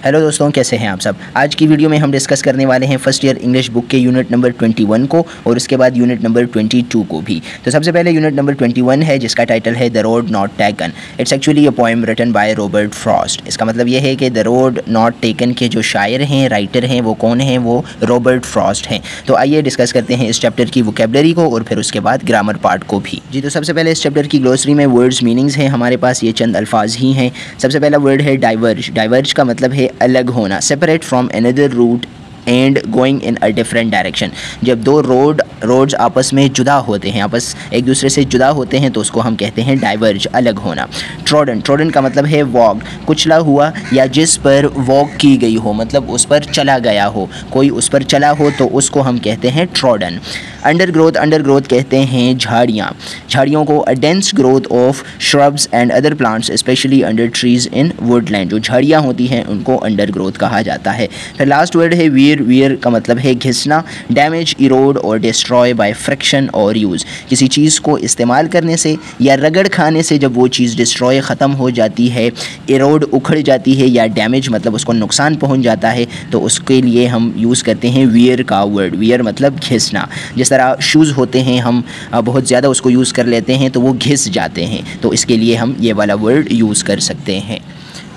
Hello दोस्तों, कैसे हैं आप सब। आज की वीडियो में हम डिस्कस करने वाले हैं फर्स्ट ईयर इंग्लिश बुक के यूनिट नंबर 21 को और उसके बाद यूनिट नंबर 22 को भी। तो सबसे पहले यूनिट नंबर 21 है जिसका टाइटल है the road not taken. It's actually a poem written by Robert Frost. इसका मतलब ये है कि द रोड नॉट टेकन के जो शायर हैं, राइटर हैं, वो कौन हैं? वो रॉबर्ट फ्रॉस्ट हैं। तो आइए डिस्कस करते हैं इस चैप्टर की वोकैबुलरी को और फिर उसके बाद ग्रामर पार्ट को भी। जी, तो सबसे पहले इस चैप्टर की ग्लोसरी में वर्ड्स मीनिंग्स हैं हमारे पास, ये चंद अल्फाज ही हैं। सबसे पहला वर्ड है डाइवर्ज। डाइवर्ज का मतलब है अलग होना, separate from another root and going in a different direction. जब दो रोड्स आपस में जुदा होते हैं, आपस एक दूसरे से जुदा होते हैं तो उसको हम कहते हैं डाइवर्ज, अलग होना। ट्रोडन, ट्रोडन का मतलब है वॉक, कुचला हुआ या जिस पर वॉक की गई हो, मतलब उस पर चला गया हो, कोई उस पर चला हो तो उसको हम कहते हैं ट्रोडन। अंडरग्रोथ, अंडरग्रोथ कहते हैं झाड़ियाँ, झाड़ियों को a dense growth of shrubs and other plants specially under trees in Woodland. जो झाड़ियाँ होती हैं उनको अंडरग्रोथ कहा जाता है। फिर लास्ट वर्ड है वियर। वियर का मतलब है घिसना, डैमेज, इरोड और डिस्ट्रॉय बाय फ्रिक्शन और यूज़। किसी चीज़ को इस्तेमाल करने से या रगड़ खाने से जब वो चीज़ डिस्ट्रॉय ख़त्म हो जाती है, इरोड उखड़ जाती है या डैमेज मतलब उसको नुकसान पहुंच जाता है, तो उसके लिए हम यूज़ करते हैं वियर का वर्ड। वियर मतलब घिसना। जिस तरह शूज़ होते हैं, हम बहुत ज़्यादा उसको यूज़ कर लेते हैं तो वो घिस जाते हैं, तो इसके लिए हम ये वाला वर्ड यूज़ कर सकते हैं।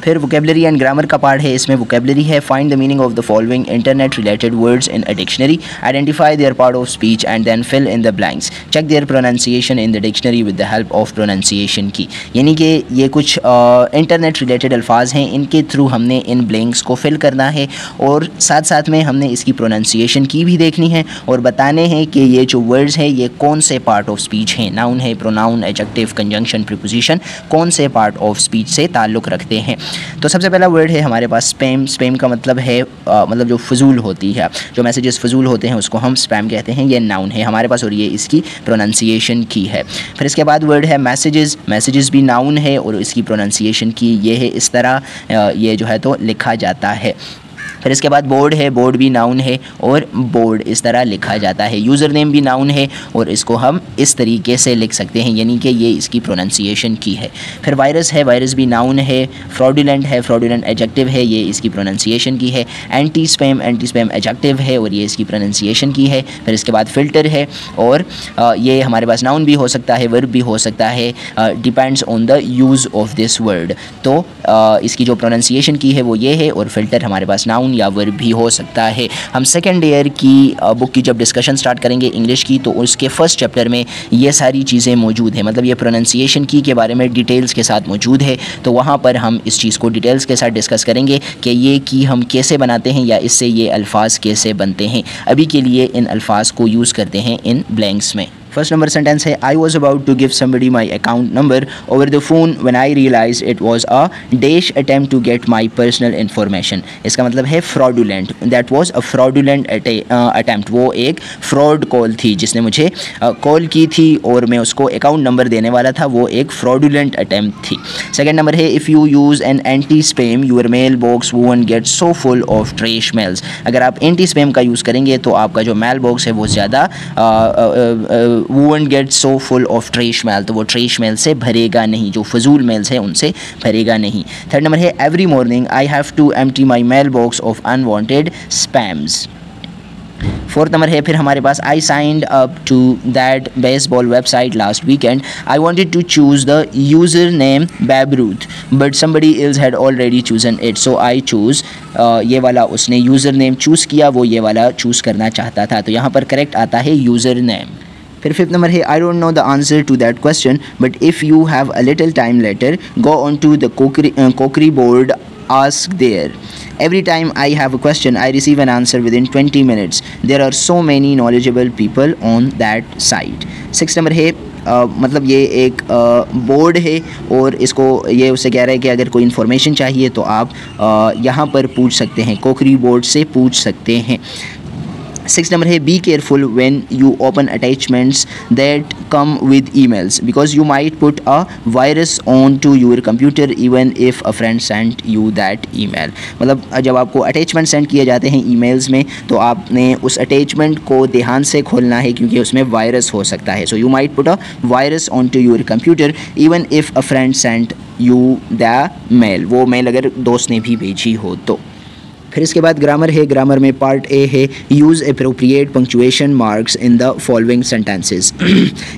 फिर वोकैबुलरी एंड ग्रामर का पार्ट है। इसमें वोकैबुलरी है find the meaning of the following internet related words in a dictionary, identify their part of speech and then fill in the blanks, check their pronunciation in the dictionary with the help of pronunciation की। यानी कि ये कुछ internet related अल्फाज हैं, इनके through हमने इन blanks को फिल करना है और साथ साथ में हमने इसकी प्रोनाउंसिएशन की भी देखनी है और बताने हैं कि ये जो वर्ड्स हैं ये कौन से पार्ट ऑफ स्पीच हैं। नाउन है, प्रोनाउन, एडजेक्टिव, कंजंक्शन, प्रीपोजिशन, कौन से पार्ट ऑफ स्पीच से ताल्लुक़ रखते हैं। तो सबसे पहला वर्ड है हमारे पास स्पैम। स्पैम का मतलब है मतलब जो फजूल होती है, जो मैसेजेस फजूल होते हैं उसको हम स्पैम कहते हैं। ये नाउन है हमारे पास और ये इसकी प्रोनाउंसिएशन की है। फिर इसके बाद वर्ड है मैसेजेस। मैसेजेस भी नाउन है और इसकी प्रोनाउंसिएशन की ये है, इस तरह ये जो है तो लिखा जाता है। फिर इसके बाद बोर्ड है। बोर्ड भी नाउन है और बोर्ड इस तरह लिखा जाता है। यूज़र नेम भी नाउन है और इसको हम इस तरीके से लिख सकते हैं, यानी कि ये इसकी प्रोनाउंसिएशन की है। फिर वायरस है। वायरस भी नाउन है। फ्रॉडुलेंट है, फ्रॉडुलेंट एडजेक्टिव है, ये इसकी प्रोनाउंसिएशन की है। Anti spam, anti spam adjective है और ये इसकी प्रोनाउंसिएशन की है। फिर इसके बाद फ़िल्टर है और ये हमारे पास नाउन भी हो सकता है, वर्ब भी हो सकता है, depends on the use of this word. तो इसकी जो प्रोनाउंसिएशन की है वो ये है और फ़िल्टर हमारे पास नाउन या वर्ब भी हो सकता है। हम सेकेंड ईयर की बुक की जब डिस्कशन स्टार्ट करेंगे इंग्लिश की तो उसके फर्स्ट चैप्टर में ये सारी चीज़ें मौजूद हैं, मतलब ये प्रोनाउंसिएशन की के बारे में डिटेल्स के साथ मौजूद है। तो वहाँ पर हम इस चीज़ को डिटेल्स के साथ डिस्कस करेंगे कि ये की हम कैसे बनाते हैं या इससे ये अल्फाज कैसे बनते हैं। अभी के लिए इन अल्फाज को यूज़ करते हैं इन ब्लैंक्स में। फर्स्ट नंबर सेंटेंस है I was about to give somebody my account number over the phone when I realize it was a dash attempt to get my personal information. इसका मतलब है fraudulent. That was a fraudulent attempt. वो एक fraud call थी, जिसने मुझे call की थी और मैं उसको अकाउंट नंबर देने वाला था, वो एक फ्रॉडुलेंट अटैम्प्ट थी। सेकेंड नंबर है if you use an anti spam your mail box won't get so full of trash mails. अगर आप एंटी स्पैम का यूज़ करेंगे तो आपका जो मेल बॉक्स है वो ज़्यादा won't get so full of trash mail, तो वो ट्रेश मेल से भरेगा नहीं, जो फजूल मेल्स हैं उनसे भरेगा नहीं। थर्ड नंबर है every morning I have to empty my mail box of unwanted spams. Fourth number है फिर हमारे पास I signed up to that baseball website last weekend. I wanted to choose the user name Babe Ruth but somebody else had already chosen it so I choose. ये वाला उसने user name choose किया, वो ये वाला choose करना चाहता था, तो यहाँ पर करेक्ट आता है यूज़र नेम। फिर फिफ्थ नंबर है I don't know the answer to that question but if you have a little time later go on to the cork board ask there. Every time I have a question, I receive an answer within 20 minutes. There are so many knowledgeable people on that site. Sixth number है मतलब ये एक board है और इसको ये उससे कह रहा है कि अगर कोई इन्फॉर्मेशन चाहिए तो आप यहाँ पर पूछ सकते हैं, कोकरी बोर्ड से पूछ सकते हैं। 6 नंबर है be careful when you open attachments that come with emails because you might put a virus on to your computer even if a friend sent you that email. मतलब जब आपको अटैचमेंट सेंड किए जाते हैं emails में तो आपने उस अटैचमेंट को ध्यान से खोलना है क्योंकि उसमें वायरस हो सकता है। So you might put a virus on to your computer even if a friend sent you the mail, वो मेल अगर दोस्त ने भी भेजी हो तो। फिर इसके बाद ग्रामर है। ग्रामर में पार्ट ए है use appropriate punctuation marks in the following sentences.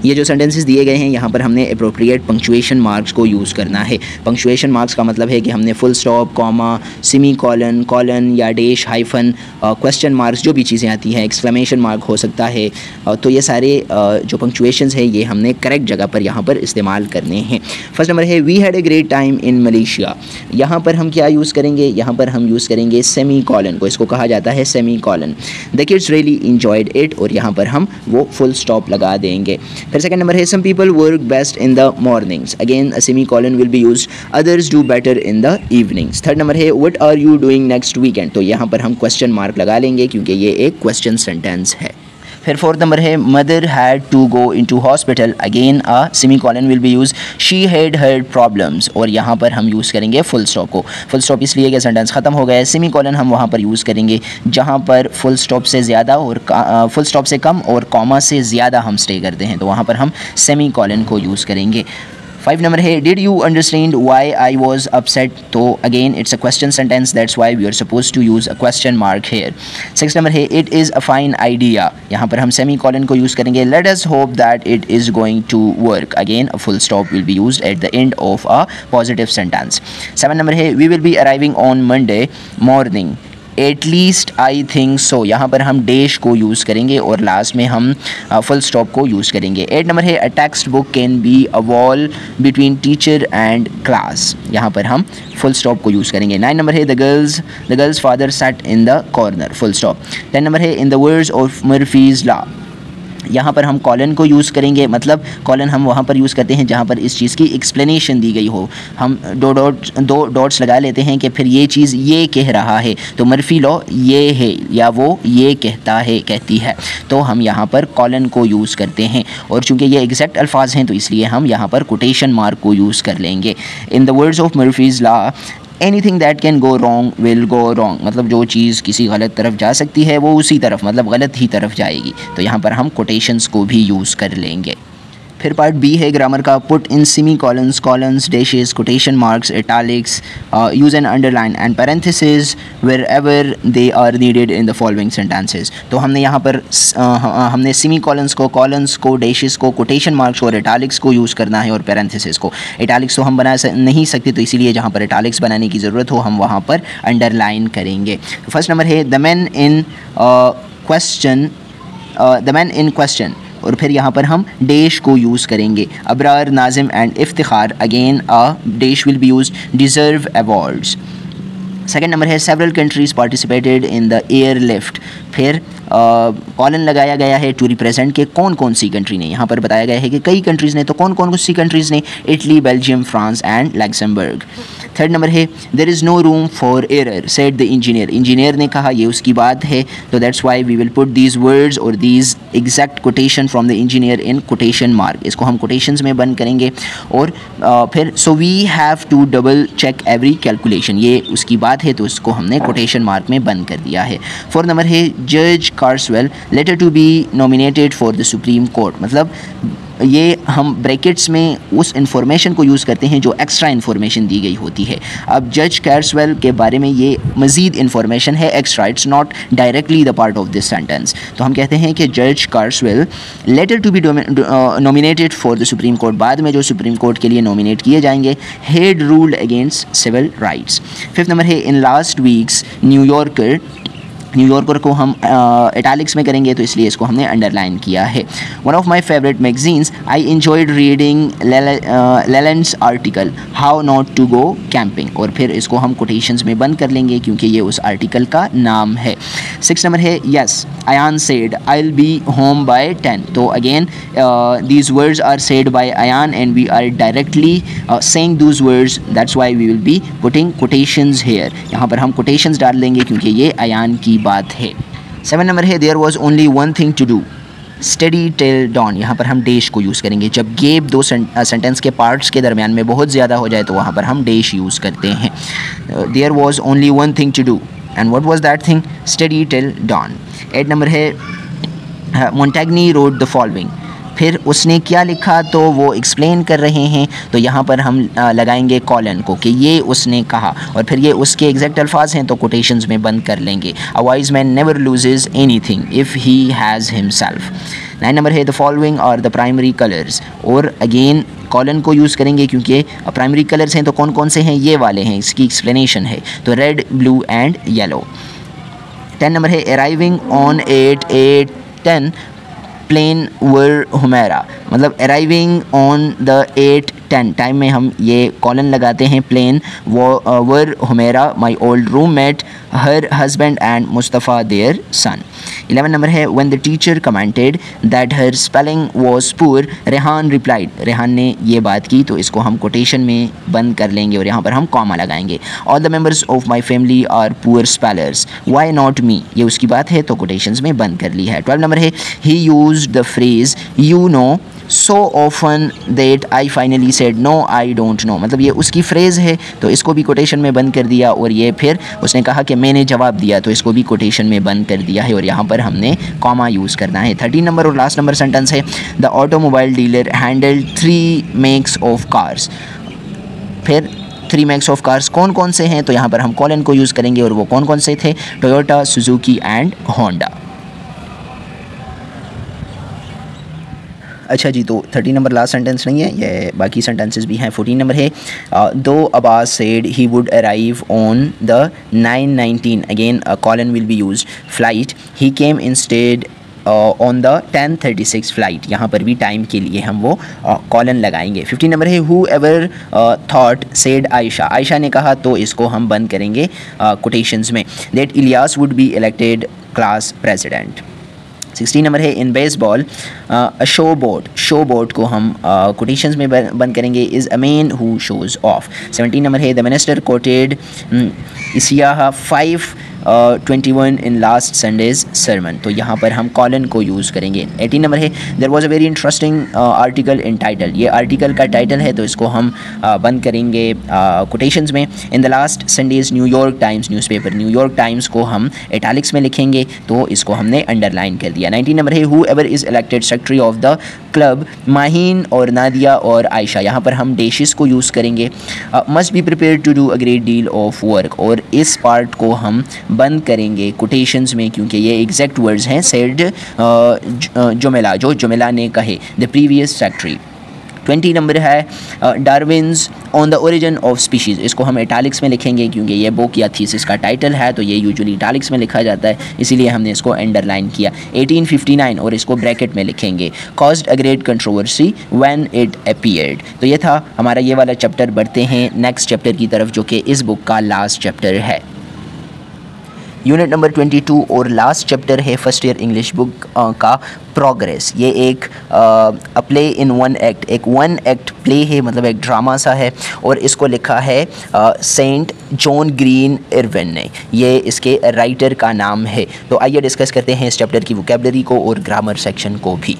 ये जो सेंटेंसेस दिए गए हैं यहाँ पर हमने अप्रोप्रिएट पंक्चुएशन मार्क्स को यूज़ करना है। पंक्चुएशन मार्क्स का मतलब है कि हमने full stop, comma, semi colon, colon या डैश, हाइफन, क्वेश्चन मार्क्स, जो भी चीज़ें आती हैं, एक्सक्लेमेशन मार्क हो सकता है, तो ये सारे जो पंक्चुएशंस है ये हमने करेक्ट जगह पर यहाँ पर इस्तेमाल करने हैं। फर्स्ट नंबर है we had a great time in Malaysia. यहाँ पर हम क्या यूज़ करेंगे? यहाँ पर हम यूज़ करेंगे सेमी कॉलन को, इसको कहा जाता है semi colon. The kids really enjoyed it, और यहाँ पर हम वो फुल स्टॉप लगा देंगे। फिर सेकंड नंबर है some people work best in the mornings, again a semicolon will be used, others do better in the evenings. Third number है what are you doing next weekend, तो यहाँ पर हम question mark लगा लेंगे क्योंकि ये एक क्वेश्चन सेंटेंस है। फिर फोर्थ नंबर है mother had to go into hospital, again a semicolon will be use, she had her problems, और यहाँ पर हम यूज़ करेंगे फुल स्टॉप को। फुल स्टॉप इसलिए कि सेंटेंस ख़त्म हो गया है। सेमी कॉलन हम वहाँ पर यूज़ करेंगे जहाँ पर फुल स्टॉप से ज़्यादा और फुल स्टॉप से कम और कॉमा से ज़्यादा हम स्टे करते हैं, तो वहाँ पर हम सेमी कॉलन को यूज़ करेंगे। 5 नंबर है did you understand why I was upset, तो again it's a question sentence, that's why we are suppose to use a question mark here. 6 number है it is a fine idea, यहाँ पर हम semicolon को use करेंगे। Let us hope that it is going to work, again a full stop will be used at the end of a positive sentence. 7 number है we will be arriving on Monday morning, at least I think so, यहाँ पर हम dash को use करेंगे और last में हम full stop को यूज़ करेंगे। 8 नंबर है a text book can be a wall between teacher and class, यहाँ पर हम फुल स्टॉप को यूज़ करेंगे। 9 नंबर है the girls father sat in the corner, full stop. 10 number है in the words of Murphy's law, यहाँ पर हम कॉलन को यूज़ करेंगे, मतलब कॉलन हम वहाँ पर यूज़ करते हैं जहाँ पर इस चीज़ की एक्सप्लेनेशन दी गई हो। हम दो डॉट्स लगा लेते हैं कि फिर ये चीज़ ये कह रहा है, तो मर्फी लॉ ये है या वो ये कहता है, कहती है, तो हम यहाँ पर कॉलन को यूज़ करते हैं। और चूँकि ये एग्जैक्ट अल्फाज हैं तो इसलिए हम यहाँ पर कोटेशन मार्क को यूज़ कर लेंगे। In the words of Murphy's law anything that can go wrong will go wrong, मतलब जो चीज़ किसी गलत तरफ जा सकती है वो उसी तरफ, मतलब गलत ही तरफ जाएगी, तो यहाँ पर हम कोटेशंस को भी यूज़ कर लेंगे। फिर पार्ट बी है ग्रामर का, put in semicolons, colons, dashes, quotation marks, italics, use an underline and parenthesis wherever they are needed in the following sentences. तो हमने यहाँ पर हमने सेमी कॉलन्स को, डैशेस को, कोटेशन मार्क्स और इटैलिक्स को यूज़ करना है और पैरेंथेसिस को। इटैलिक्स तो हम बना नहीं सकते, तो इसीलिए जहाँ पर इटैलिक्स बनाने की ज़रूरत हो हम वहाँ पर अंडरलाइन करेंगे। फर्स्ट नंबर है द मैन इन क्वेश्चन, और फिर यहाँ पर हम डैश को यूज़ करेंगे। Abrar, Nazim and Iftikhar, again a dash will be used, deserve awards. Second number है several countries participated in the airlift, फिर कॉलन लगाया गया है टू रिप्रेजेंट के कौन कौन सी कंट्री ने, यहाँ पर बताया गया है कि कई कंट्रीज़ ने, तो कौन कौन सी कंट्रीज़ ने, Italy, Belgium, France and Luxembourg. Third number है there is no room for error said the engineer, engineer ने कहा, ये उसकी बात है, तो that's why we will put these words और these exact quotation from the engineer in quotation mark, इसको हम कोटेशंस में बंद करेंगे। और फिर so we have to double check every calculation, ये उसकी बात है तो उसको हमने कोटेशन मार्क में बंद कर दिया है। फोर्थ नंबर है जज Carswell later to be nominated for the Supreme Court, मतलब ये हम ब्रैकेट्स में उस इंफॉर्मेशन को यूज़ करते हैं जो एक्स्ट्रा इन्फॉर्मेशन दी गई होती है। अब जज कार्सवेल के बारे में ये मज़ीद इन्फॉर्मेशन है extra, it's not directly the part of this sentence, तो हम कहते हैं कि जज Carswell later to be nominated for the Supreme Court, बाद में जो सुप्रीम कोर्ट के लिए नॉमिनेट किए जाएंगे, head ruled against civil rights. Fifth number है इन लास्ट वीक्स न्यूयॉर्कर को हम इटैलिक्स में करेंगे, तो इसलिए इसको हमने अंडरलाइन किया है। One of my favourite magazines I enjoyed reading Leland's article how not to go camping, और फिर इसको हम कोटेशंस में बंद कर लेंगे क्योंकि ये उस आर्टिकल का नाम है। 6 नंबर है yes Ayan said I will be home by 10, तो again these words are said by Ayan and we are directly saying those words, that's why we will be putting quotations here, यहाँ पर हम कोटेशंस डाल देंगे क्योंकि ये अयान की बात है। 7 नंबर है there was only one thing to do study till dawn. यहाँ पर हम डैश को यूज़ करेंगे। जब गैप दो सेंटेंस के पार्ट्स के दरमियान में बहुत ज़्यादा हो जाए तो वहाँ पर हम डैश यूज़ करते हैं। There was only one thing to do and what was that thing, study till dawn. 8 number है मोंटेग्नी रोड द फॉलोइंग। फिर उसने क्या लिखा, तो वो एक्सप्लेन कर रहे हैं, तो यहाँ पर हम लगाएंगे कॉलन को कि ये उसने कहा, और फिर ये उसके एग्जैक्ट अल्फाज हैं तो कोटेशंस में बंद कर लेंगे। A wise man never loses anything if he has himself. 9 number है the following are the primary colours, और अगेन कॉलन को यूज़ करेंगे क्योंकि प्राइमरी कलर्स हैं तो कौन कौन से हैं, ये वाले हैं, इसकी एक्सप्लेनेशन है, तो red, blue and yellow. 10 number है arriving on 8/8/10 plane were Humera, मतलब अराइविंग ऑन द 8/10 टाइम में हम ये कॉलन लगाते हैं, plane were Humaira my old roommate her husband and Mustafa their son. 11 number है when the teacher commented that her spelling was poor Rehan replied, Rehan ने ये बात की, तो इसको हम कोटेशन में बंद कर लेंगे और यहाँ पर हम कॉमा लगाएंगे। All the members of my family are poor spellers, why not me, ये उसकी बात है तो कोटेशंस में बंद कर ली है। 12 नंबर है ही used the phrase you know so often that I finally said no I don't know, मतलब ये उसकी फ्रेज़ है तो इसको भी कोटेशन में बंद कर दिया, और ये फिर उसने कहा कि मैंने जवाब दिया तो इसको भी कोटेशन में बंद कर दिया है, और यहाँ पर हमने कॉमा यूज़ करना है। 13 नंबर और लास्ट नंबर सेंटेंस है the automobile dealer handled 3 makes of cars. फिर 3 मेक्स ऑफ कार्स कौन कौन से हैं, तो यहाँ पर हम कॉलन को यूज़ करेंगे, और वो कौन कौन से थे, टोयोटा, सुजुकी एंड होंडा। अच्छा जी, तो 13 नंबर लास्ट सेंटेंस नहीं है, ये बाकी सेंटेंसेस भी हैं। 14 नंबर है दो Abbas said he would arrive on the 9:19, again colon will be used, flight he came instead on the 10:36 flight, यहाँ पर भी टाइम के लिए हम वो कॉलन लगाएंगे। 15 नंबर है who ever thought said Ayesha, Ayesha ने कहा तो इसको हम बंद करेंगे कोटेशंस में, that Ilyas would be elected class president. 16 number है इन बेसबॉल शो बोट को हम कोटेशंस में बंद करेंगे, is a man who shows off. 17 number है the minister quoted Isaiah 5:21 in last Sunday's sermon, तो यहाँ पर हम कॉलन को यूज़ करेंगे। 18 नंबर है there was a very interesting article in title, ये आर्टिकल का टाइटल है तो इसको हम बंद करेंगे कोटेशंस में। In the last Sunday's New York Times newspaper, New York Times को हम इटैलिक्स में लिखेंगे तो इसको हमने अंडरलाइन कर दिया। 19 नंबर है who ever is elected secretary of the club, Maheen और नादिया और आयशा, यहाँ पर हम डैशेस को यूज़ करेंगे। Must be prepared to do a great deal of work, और इस पार्ट को हम बंद करेंगे कोटेशंस में क्योंकि ये एग्जैक्ट वर्ड्स हैं, सेड जुमेला, जो जुमेला ने कहे, द प्रीवियस सेक्रेटरी। 20 नंबर है Darwin's on the origin of species, इसको हम इटैलिक्स में लिखेंगे क्योंकि ये बुक या थीसिस का टाइटल है तो ये यूजुअली इटैलिक्स में लिखा जाता है, इसीलिए हमने इसको अंडरलाइन किया। 1859 और इसको ब्रैकेट में लिखेंगे, caused a great controversy when it appeared. तो ये था हमारा ये वाला चैप्टर। बढ़ते हैं नेक्स्ट चैप्टर की तरफ जो कि इस बुक का लास्ट चैप्टर है, यूनिट नंबर 22 और लास्ट चैप्टर है फर्स्ट ईयर इंग्लिश बुक का प्रोग्रेस। ये एक प्ले इन वन एक्ट, एक वन एक्ट प्ले है, मतलब एक ड्रामा सा है, और इसको लिखा है सेंट जॉन ग्रीन इरविन ने, ये इसके राइटर का नाम है। तो आइए डिस्कस करते हैं इस चैप्टर की वोकैबुलरी को और ग्रामर सेक्शन को भी।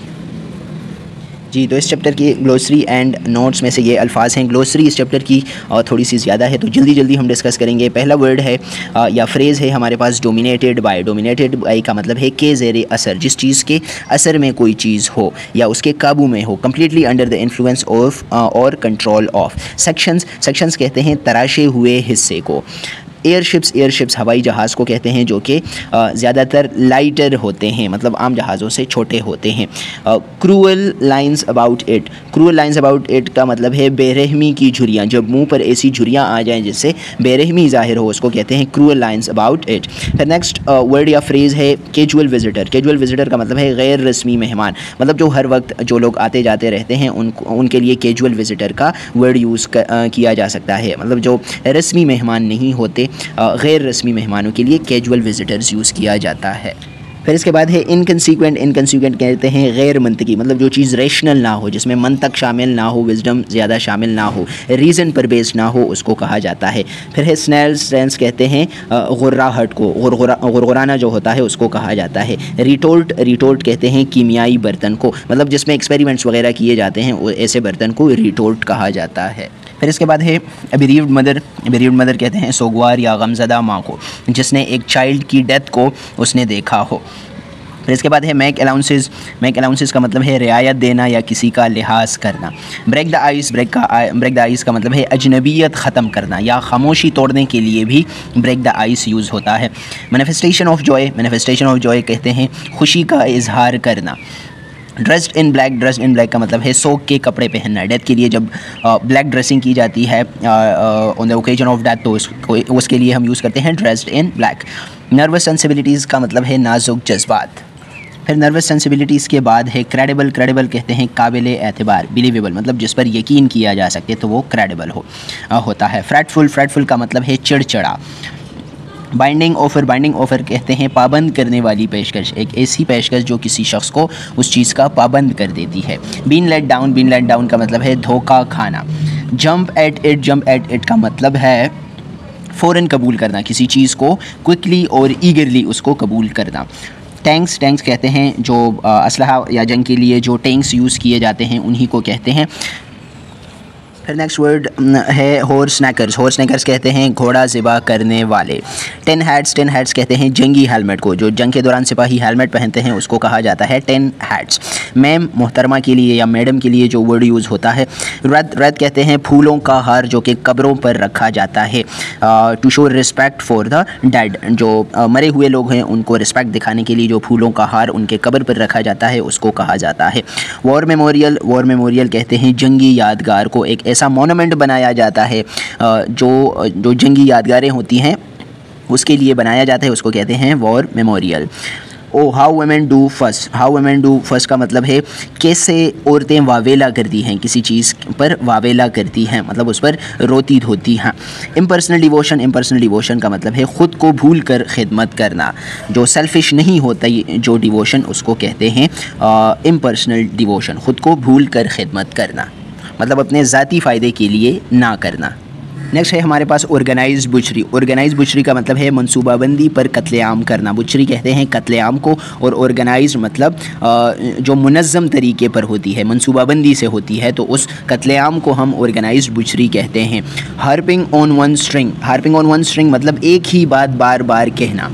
जी, तो इस चैप्टर की ग्लोसरी एंड नोट्स में से ये अल्फाज हैं। ग्लोसरी इस चैप्टर की थोड़ी सी ज़्यादा है तो जल्दी हम डिस्कस करेंगे। पहला वर्ड है या फ्रेज़ है हमारे पास डोमिनेटेड बाय। डोमिनेटेड बाय का मतलब है के ज़ेरे असर, जिस चीज़ के असर में कोई चीज़ हो या उसके काबू में हो, completely under the influence of और कंट्रोल ऑफ। सेक्शंस कहते हैं तराशे हुए हिस्से को। एयरशिप्स हवाई जहाज़ को कहते हैं जो कि ज़्यादातर लाइटर होते हैं, मतलब आम जहाज़ों से छोटे होते हैं। क्रूअल लाइंस अबाउट इट का मतलब है बेरहमी की झुर्रियाँ, जब मुंह पर ऐसी झुर्रियाँ आ जाएं जिससे बेरहमी ज़ाहिर हो उसको कहते हैं क्रूअल लाइंस अबाउट इट। फिर नेक्स्ट वर्ड या फ्रेज़ है कैजुअल विजिटर का मतलब है गैर रस्मी मेहमान, मतलब जो हर वक्त जो लोग आते जाते रहते हैं उनके लिए कैजुअल विजिटर का वर्ड यूज़ किया जा सकता है, मतलब जो रस्मी मेहमान नहीं होते, गैर रस्मी मेहमानों के लिए कैजुअल विजिटर्स यूज़ किया जाता है। फिर इसके बाद है इनकन्सीक्वेंट। इनकन्सीक्वेंट कहते हैं गैर मंतकी, मतलब जो चीज़ रेशनल ना हो, जिसमें मंतक शामिल ना हो, विजडम ज़्यादा शामिल ना हो, रीज़न पर बेस्ड ना हो, उसको कहा जाता है। फिर है स्नेल्स सेंस, कहते हैं गुर्राहट को, गुरगुराना जो होता है उसको कहा जाता है। रिटोल्ट, रिटोल्ट कहते हैं कीमियाई बर्तन को, मतलब जिसमें एक्सपेरिमेंट्स वगैरह किए जाते हैं ऐसे बर्तन को रिटोल्ट कहा जाता है। फिर इसके बाद है बेरीव्ड मदर। बेरीव्ड मदर कहते हैं सोगवार या गमज़दा माँ को, जिसने एक चाइल्ड की डेथ को उसने देखा हो। फिर इसके बाद है मेक अलाउंसेस। मेक अलाउंसेस का मतलब है रियायत देना या किसी का लिहाज करना। Break the ice, break the ice का मतलब है अजनबियत ख़त्म करना या खामोशी तोड़ने के लिए भी ब्रेक द आइस यूज़ होता है। Manifestation of Joy, manifestation of Joy कहते हैं खुशी का इजहार करना। Dressed in black, dressed in black का मतलब है सोग के कपड़े पहनना। डेथ के लिए जब ब्लैक ड्रेसिंग की जाती है on the occasion of death, तो उसके लिए हम यूज़ करते हैं dressed in black. Nervous sensibilities का मतलब है नाजुक जज्बात। फिर नर्वस सेंसिबिलिटीज़ के बाद है क्रेडिबल। क्रेडिबल कहते हैं काबिल एतबार, बिलीवेबल, मतलब जिस पर यकीन किया जा सके तो वो क्रेडिबल होता है। फ्रेटफुल, फ्रेटफुल का मतलब है चिड़चिड़ा। बाइंडिंग ऑफ़र, बाइंडिंग ऑफ़र कहते हैं पाबंद करने वाली पेशकश, एक ऐसी पेशकश जो किसी शख्स को उस चीज़ का पाबंद कर देती है। Been let down, been let down का मतलब है धोखा खाना। Jump at it, jump at it का मतलब है फ़ौरन कबूल करना, किसी चीज़ को क्विकली और ईगरली उसको कबूल करना। टैंक्स, टैंक्स कहते हैं जो असलहा या जंग के लिए जो टैंक्स यूज़ किए जाते हैं उन्हीं को कहते हैं। फिर नेक्स्ट वर्ड है हॉर्स नेकर्स। हॉर्स नेकर्स कहते हैं घोड़ा ज़िबा करने वाले। टेन हैट्स, टेन हैट्स कहते हैं जंगी हेलमेट को, जो जंग के दौरान सिपाही हेलमेट पहनते हैं उसको कहा जाता है टेन हैट्स। मैम, मोहतरमा के लिए या मैडम के लिए जो वर्ड यूज़ होता है। रद, रद कहते हैं फूलों का हार जो कि कब्रों पर रखा जाता है to show respect for the dead, जो मरे हुए लोग हैं उनको रिस्पेक्ट दिखाने के लिए जो फूलों का हार उनके कब्र पर रखा जाता है उसको कहा जाता है। वॉर मेमोरियल, वॉर मेमोरियल कहते हैं जंगी यादगार को, एक ऐसा मोनूमेंट बनाया जाता है जो जंगी यादगारें होती हैं उसके लिए बनाया जाता है, उसको कहते हैं war memorial. Oh how women do fuss, how women do fuss का मतलब है कैसे औरतें वावेला करती हैं, किसी चीज़ पर वावेला करती हैं, मतलब उस पर रोती धोती हैं। इम्पर्सनल डिवोशन, इम्पर्सनल डिवोशन का मतलब है ख़ुद को भूल कर खिदमत करना, जो सेल्फिश नहीं होता जो डिवोशन उसको कहते हैं इम्पर्सनल डिवोशन, ख़ुद को भूल कर खिदमत करना, मतलब अपने ज़ाती फ़ायदे के लिए ना करना। नेक्स्ट है हमारे पास ऑर्गेनाइज्ड बुचरी। ऑर्गेनाइज्ड बुचरी का मतलब है मनसूबाबंदी पर कत्लेआम करना। बुचरी कहते हैं कत्लेआम को, और ऑर्गेनाइज्ड मतलब जो मुनज़्ज़म तरीके पर होती है, मनसूबाबंदी से होती है, तो उस कत्लेआम को हम ऑर्गेनाइज्ड बुचरी कहते हैं। Harping on one string, harping on one string मतलब एक ही बात बार बार कहना।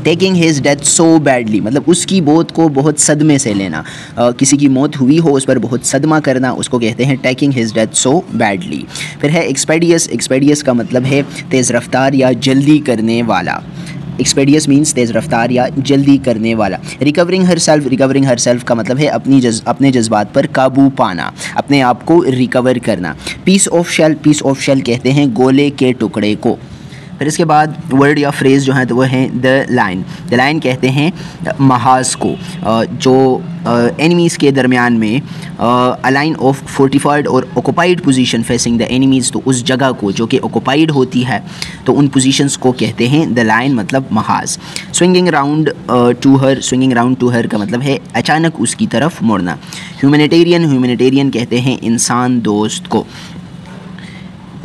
Taking his death so badly मतलब उसकी मौत को बहुत सदमे से लेना, किसी की मौत हुई हो उस पर बहुत सदमा करना, उसको कहते हैं taking his death so badly. फिर है एक्सपेडियस, एक्सपेडियस का मतलब है तेज़ रफ्तार या जल्दी करने वाला। एक्सपेडियस मीन्स तेज़ रफ्तार या जल्दी करने वाला। Recovering her self, recovering her self का मतलब है अपने जज्बात पर काबू पाना, अपने आप को रिकवर करना। Piece of shell, piece of shell कहते हैं गोले के टुकड़े को। फिर इसके बाद वर्ड या फ्रेज़ जो है तो वो है द लाइन। द लाइन कहते हैं महाज को, जो एनिमीज़ के दरमियान में अ लाइन ऑफ फोर्टिफाइड और occupied position facing the enemies, तो उस जगह को जो कि ऑक्युपाइड होती है तो उन पोजीशंस को कहते हैं द लाइन मतलब महाज। Swinging round to her, swinging round to her का मतलब है अचानक उसकी तरफ मुड़ना। ह्यूमैनिटेरियन, ह्यूमैनिटेरियन कहते हैं इंसान दोस्त को।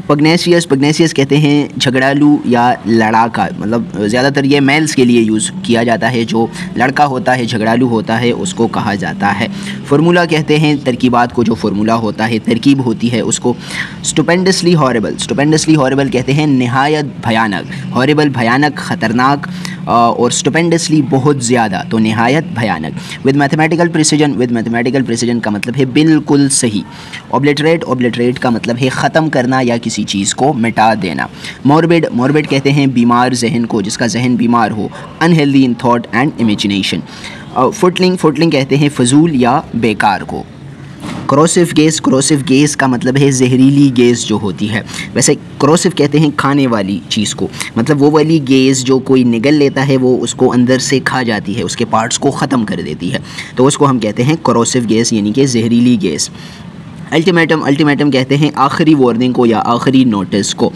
पग्नेशियस, पग्नेशियस कहते हैं झगड़ालू या लड़ाका, मतलब ज़्यादातर ये मेल्स के लिए यूज़ किया जाता है, जो लड़का होता है झगड़ालू होता है उसको कहा जाता है। फार्मूला कहते हैं तरकीबात को, जो फार्मूला होता है तरकीब होती है उसको। स्टुपेंडसली हॉरेबल, स्टुपेंडसली हॉरेबल कहते हैं नहायत भयानक, हॉरेबल भयानक ख़तरनाक, और स्टुपेंडसली बहुत ज़्यादा, तो नहायत भयानक। With mathematical precision, with mathematical precision का मतलब है बिल्कुल सही। ऑब्लिटरेट, ऑब्लिटरेट का मतलब है ख़त्म करना या किसी चीज़ को मिटा देना। मॉर्बिड, मॉर्बिड कहते हैं बीमार जहन को, जिसका जहन बीमार हो। Unhealthy in thought and imagination. Footling, footling कहते हैं फजूल या बेकार को। क्रोसिव गैस, क्रोसिव गैस का मतलब है जहरीली गैस जो होती है। वैसे क्रोसिव कहते हैं खाने वाली चीज़ को, मतलब वो वाली गैस जो कोई निगल लेता है वो उसको अंदर से खा जाती है, उसके पार्ट्स को ख़त्म कर देती है, तो उसको हम कहते हैं क्रोसिव गैस यानी कि जहरीली गैस। अल्टीमेटम, अल्टीमेटम कहते हैं आखिरी वार्निंग को या आखिरी नोटिस को।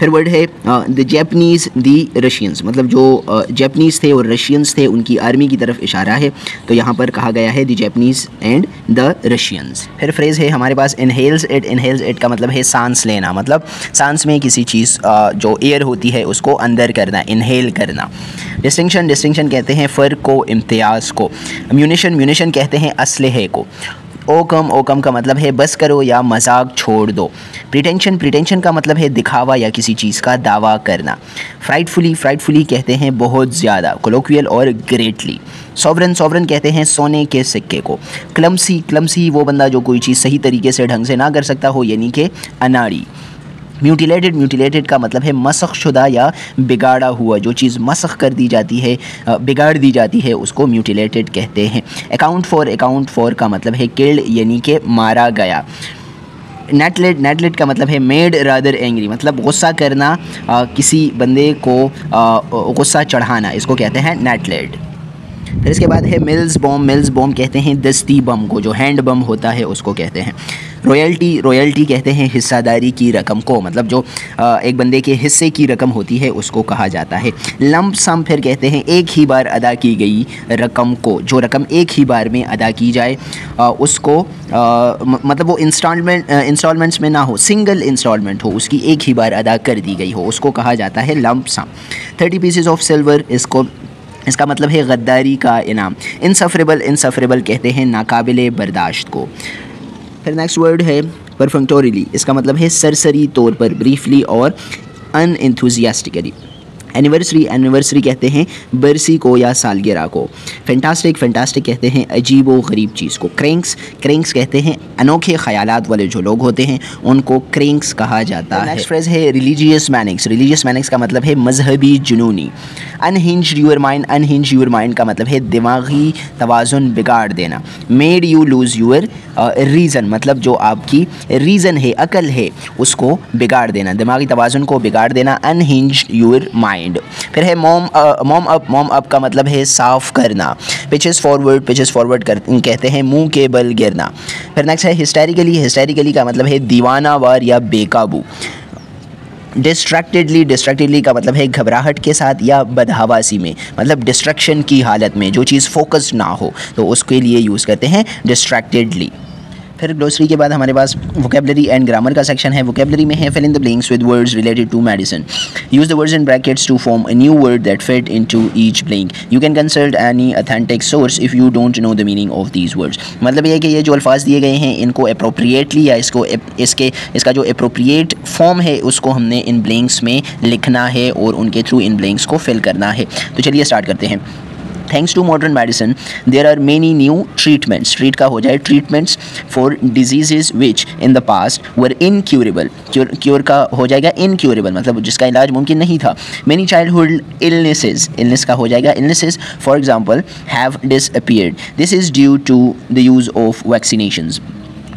फिर वर्ड है द जैपनीज़ द रशियंस, मतलब जो जैपनीज़ थे और रशियंस थे उनकी आर्मी की तरफ इशारा है, तो यहाँ पर कहा गया है the Japanese and the Russians. फिर फ्रेज़ है हमारे पास इनहेल्स इट, इनहेल्स इट का मतलब है सांस लेना, मतलब सांस में किसी चीज़ जो एयर होती है उसको अंदर करना, इनहेल करना। डिस्टिंक्शन, डिस्टिंक्शन कहते हैं फ़र्क को, इम्तियाज़ को। म्यूनिशन, म्यूनिशन कहते हैं असलहे को। ओकम, ओकम का मतलब है बस करो या मजाक छोड़ दो। प्रिटेंशन, प्रिटेंशन का मतलब है दिखावा या किसी चीज़ का दावा करना। फ्राइटफुली, फ्राइटफुली कहते हैं बहुत ज़्यादा, कोलोक्वियल और ग्रेटली। सॉवरन, सॉवरन कहते हैं सोने के सिक्के को। क्लमसी, क्लमसी वो बंदा जो कोई चीज़ सही तरीके से ढंग से ना कर सकता हो, यानी कि अनाड़ी। म्यूटिलेटेड, म्यूटिलेटेड का मतलब है मसख शुदा या बिगाड़ा हुआ, जो चीज़ मसख कर दी जाती है, बिगाड़ दी जाती है, उसको म्यूटिलेटेड कहते हैं। अकाउंट फॉर, अकाउंट फॉर का मतलब है किल्ड यानी कि मारा गया। नेटलेट, नेटलेट का मतलब है मेड रादर एंग्री, मतलब गुस्सा करना, किसी बंदे को गुस्सा चढ़ाना, इसको कहते हैं नेटलेट। फिर इसके बाद है मिल्स बॉम, मिल्स बॉम कहते हैं दस्ती बम को, जो हैंड बम होता है उसको कहते हैं। रॉयल्टी, रॉयल्टी कहते हैं हिस्सादारी की रकम को, मतलब जो एक बंदे के हिस्से की रकम होती है उसको कहा जाता है। लंप सम फिर कहते हैं एक ही बार अदा की गई रकम को, जो रकम एक ही बार में अदा की जाए उसको मतलब वो इंस्टॉलमेंट्स में ना हो, सिंगल इंस्टॉलमेंट हो, उसकी एक ही बार अदा कर दी गई हो, उसको कहा जाता है lump sum. 30 pieces of silver, इसका मतलब है गद्दारी का इनाम। इनसफरेबल, इनसफरेबल कहते हैं नाकाबिले बर्दाश्त को। फिर नेक्स्ट वर्ड है परफंक्टोरिली, इसका मतलब है सरसरी तौर पर, ब्रीफली और अनएंथुजियास्टिकली। एनिवर्सरी, एनिवर्सरी कहते हैं बरसी को या सालगिरह को। फैंटास्टिक, फैंटास्टिक कहते हैं अजीब व गरीब चीज़ को। क्रैंक्स, क्रैंक्स कहते हैं अनोखे ख्यालात वाले जो लोग होते हैं उनको क्रैंक्स कहा जाता है। नेक्स्ट फ्रेज है रिलीजियस मैनिक्स, रिलीजियस मैनिक्स का मतलब है मजहबी जुनूनी। Unhinged your mind, unhinged your mind का मतलब है दिमागी तवाज़ुन बिगाड़ देना। Made you lose your reason, मतलब जो आपकी रीज़न है, अकल है, उसको बिगाड़ देना, दिमागी तवाज़ुन को बिगाड़ देना। Unhinged your mind. फिर है मॉम अप, मॉम अप का मतलब है साफ करना। पिचेस फॉरवर्ड, पिचेस फॉरवर्ड कहते हैं मुंह के बल गिरना। फिर नेक्स्ट है हिस्टेरिकली, हिस्टेरिकली का मतलब है दीवानावार या बेकाबू। डिस्ट्रैक्टेडली, डिस्ट्रैक्टेडली का मतलब है घबराहट के साथ या बदहवासी में, मतलब डिस्ट्रैक्शन की हालत में, जो चीज़ फोकस ना हो तो उसके लिए यूज़ करते हैं डिस्ट्रैक्टेडली। फिर ग्लोसरी के बाद हमारे पास वोकेबलरी एंड ग्रामर का सेक्शन है। वोकेबलरी में है fill in the blanks with words related to medicine. Use the words in brackets to form a new word that fit into each blank. You can consult any authentic source if you don't know the meaning of these words. मतलब ये है कि ये जो अल्फाज दिए गए हैं इनको अप्रोप्रिएटली या इसका जो अप्रोप्रिएट फॉर्म है उसको हमने इन ब्लैंक्स में लिखना है और उनके थ्रू इन ब्लैंक्स को फिल करना है। तो चलिए स्टार्ट करते हैं। Thanks to modern medicine, there are many new treatments. Treat का हो जाए treatments for diseases which in the past were incurable. Cure का हो जाएगा incurable, मतलब जिसका इलाज मुमकिन नहीं था. Many childhood illnesses, illness का हो जाएगा illnesses, for example, have disappeared. This is due to the use of vaccinations.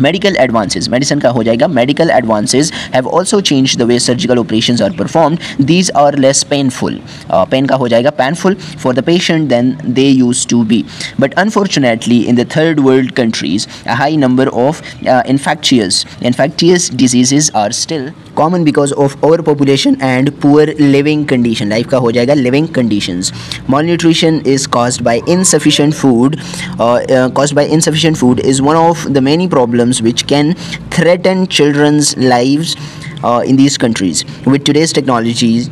Medical advances, medicine का हो जाएगा medical advances have also change the way surgical operations are performed, these are less painful. Pain का हो जाएगा painful for the patient than they use to be, but unfortunately in the third world countries a high number of infectious diseases are still common because of overpopulation and poor living condition. Life का हो जाएगा living conditions. Malnutrition is caused by insufficient food. Insufficient food is one of the many problems which can threaten children's lives in these countries. With today's technologies,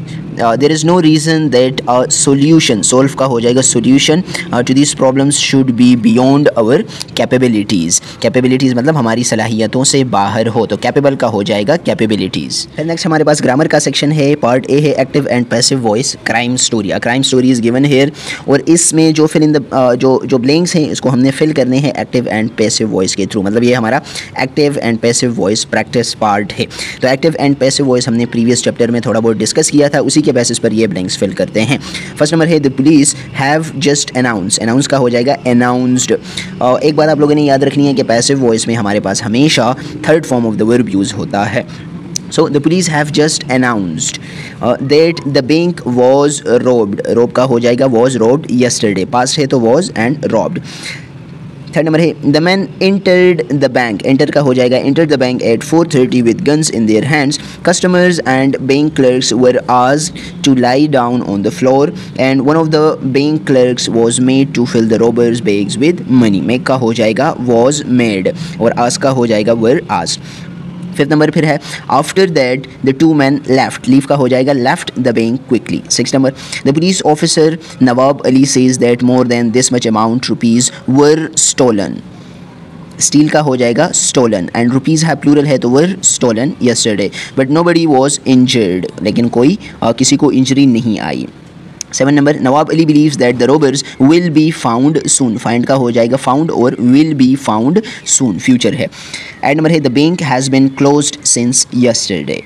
there is no reason that a solution, solve का हो जाएगा solution to these problems should be beyond our capabilities. Capabilities मतलब हमारी सलाहियतों से बाहर हो, तो capable का हो जाएगा capabilities. फिर नेक्स्ट हमारे पास ग्रामर का सेक्शन है. पार्ट ए है active and passive voice crime story. A crime story is given here, और इसमें जो फिल इन द जो ब्लैंक्स हैं इसको हमने फिल करने हैं एक्टिव एंड पैसिव वॉइस के थ्रू. मतलब ये हमारा active and passive voice practice part है. तो एक्टिव एंड पैसिव वॉइस हमने प्रीवियस चैप्टर में थोड़ा बहुत डिस्कस किया था, उसी के बेसिस पर ये ब्लैंक्स फिल करते हैं. फर्स्ट नंबर है the police have just announce. Announce का हो जाएगा अनाउंस्ड. एक बात आप लोगों ने याद रखनी है कि पैसिव वॉइस में हमारे पास हमेशा third form of the verb use होता है. So the police have just announced that the bank was robbed. Rob का हो जाएगा was robbed yesterday. Past है तो was and robbed. Third number है the man entered the bank, enter का हो जाएगा entered the bank at 4:30 with guns in their hands, customers and bank clerks were asked to lie down on the floor and one of the bank clerks was made to fill the robbers bags with money. Make का हो जाएगा was made और ask का हो जाएगा were asked. Fifth number फिर है after that the two man left, leave का हो जाएगा left the bank quickly. Six number the police officer Nawab Ali says that more than this much amount rupees were stolen, steal का हो जाएगा stolen and rupees है plural है तो were stolen yesterday but nobody was injured, लेकिन कोई किसी को इंजरी नहीं आई। 7 number Nawab Ali believes that the robbers will be found soon, find का हो जाएगा फाउंड और will be found soon future है। 8 नंबर है the bank has been closed since yesterday.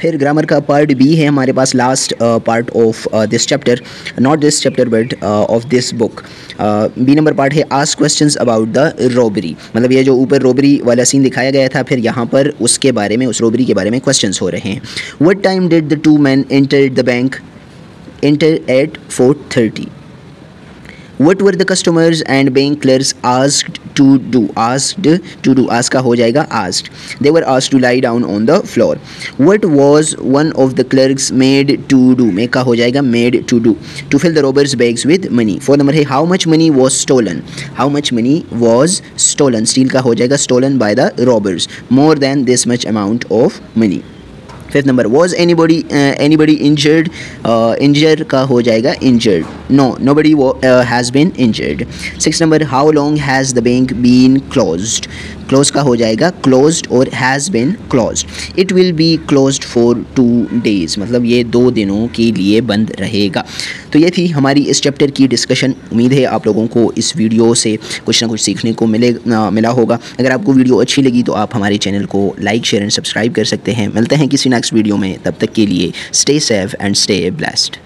फिर ग्रामर का पार्ट बी है हमारे पास, last part of this chapter, not this chapter but of this book. B number part है ask questions about the robbery, मतलब ये जो ऊपर रॉबरी वाला सीन दिखाया गया था फिर यहाँ पर उसके बारे में, उस रॉबरी के बारे में क्वेश्चंस हो रहे हैं। What time did the two man enter the bank, enter at 4:30. What were the customers and bank clerks asked to do? Asked to do. Ask का हो जाएगा asked. They were asked to lie down on the floor. What was one of the clerks made to do? Make का हो जाएगा made to do. To fill the robbers' bags with money. Fourth number है how much money was stolen? How much money was stolen? Steal का हो जाएगा stolen by the robbers. More than this much amount of money. Fifth number was anybody injured, injure का हो जाएगा injured, no nobody has been injured. Six number how long has the bank been closed, close का हो जाएगा closed और has been closed. It will be closed for 2 days, मतलब ये 2 दिनों के लिए बंद रहेगा। तो ये थी हमारी इस चैप्टर की डिस्कशन। उम्मीद है आप लोगों को इस वीडियो से कुछ ना कुछ सीखने को मिला होगा। अगर आपको वीडियो अच्छी लगी तो आप हमारे चैनल को लाइक शेयर एंड सब्सक्राइब कर सकते हैं। मिलते हैं किसी नेक्स्ट वीडियो में, तब तक के लिए stay safe and stay blessed.